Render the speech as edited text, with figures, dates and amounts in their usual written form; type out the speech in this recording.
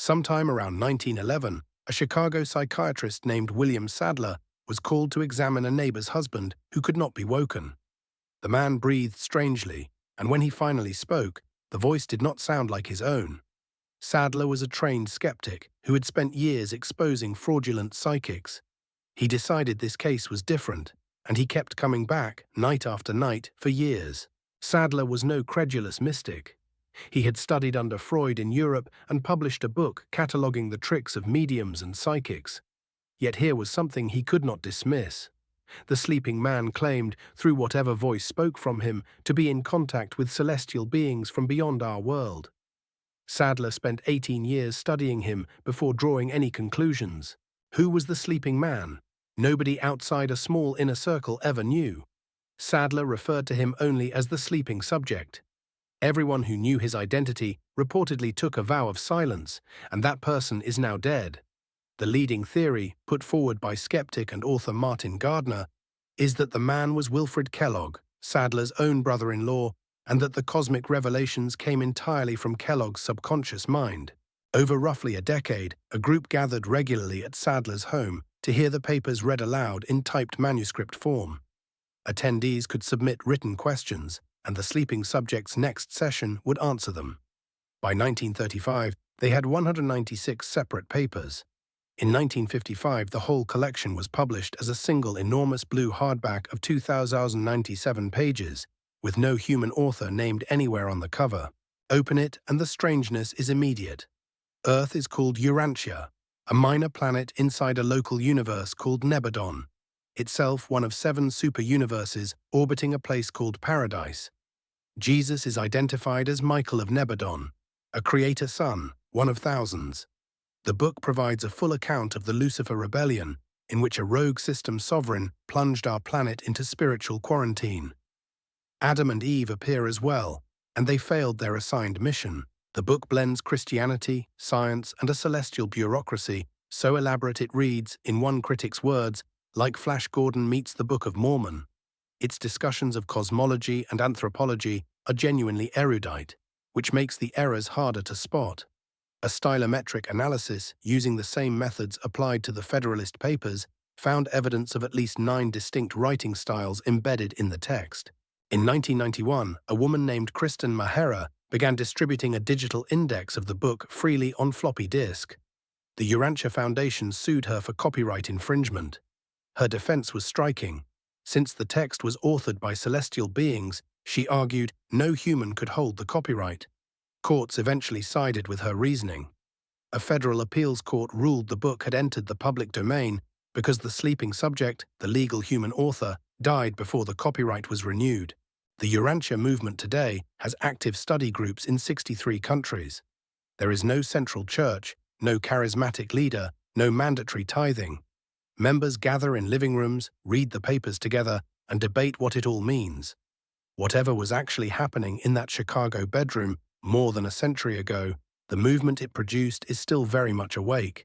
Sometime around 1911, a Chicago psychiatrist named William Sadler was called to examine a neighbor's husband who could not be woken. The man breathed strangely, and when he finally spoke, the voice did not sound like his own. Sadler was a trained skeptic who had spent years exposing fraudulent psychics. He decided this case was different, and he kept coming back night after night for years. Sadler was no credulous mystic. He had studied under Freud in Europe and published a book cataloguing the tricks of mediums and psychics. Yet here was something he could not dismiss. The sleeping man claimed, through whatever voice spoke from him, to be in contact with celestial beings from beyond our world. Sadler spent 18 years studying him before drawing any conclusions. Who was the sleeping man? Nobody outside a small inner circle ever knew. Sadler referred to him only as the sleeping subject. Everyone who knew his identity reportedly took a vow of silence, and that person is now dead. The leading theory, put forward by skeptic and author Martin Gardner, is that the man was Wilfred Kellogg, Sadler's own brother-in-law, and that the cosmic revelations came entirely from Kellogg's subconscious mind. Over roughly a decade, a group gathered regularly at Sadler's home to hear the papers read aloud in typed manuscript form. Attendees could submit written questions, and the sleeping subject's next session would answer them. By 1935, they had 196 separate papers. In 1955, the whole collection was published as a single enormous blue hardback of 2,097 pages, with no human author named anywhere on the cover. Open it, and the strangeness is immediate. Earth is called Urantia, a minor planet inside a local universe called Nebadon, itself one of 7 super-universes orbiting a place called Paradise. Jesus is identified as Michael of Nebadon, a creator son, one of thousands. The book provides a full account of the Lucifer rebellion, in which a rogue system sovereign plunged our planet into spiritual quarantine. Adam and Eve appear as well, and they failed their assigned mission. The book blends Christianity, science, and a celestial bureaucracy, so elaborate it reads, in one critic's words, like Flash Gordon meets the Book of Mormon. Its discussions of cosmology and anthropology are genuinely erudite, which makes the errors harder to spot. A stylometric analysis, using the same methods applied to the Federalist Papers, found evidence of at least 9 distinct writing styles embedded in the text. In 1991, a woman named Kristen Mahera began distributing a digital index of the book freely on floppy disk. The Urantia Foundation sued her for copyright infringement. Her defense was striking. Since the text was authored by celestial beings, she argued no human could hold the copyright. Courts eventually sided with her reasoning. A federal appeals court ruled the book had entered the public domain because the sleeping subject, the legal human author, died before the copyright was renewed. The Urantia movement today has active study groups in 63 countries. There is no central church, no charismatic leader, no mandatory tithing. Members gather in living rooms, read the papers together, and debate what it all means. Whatever was actually happening in that Chicago bedroom more than a century ago, the movement it produced is still very much awake.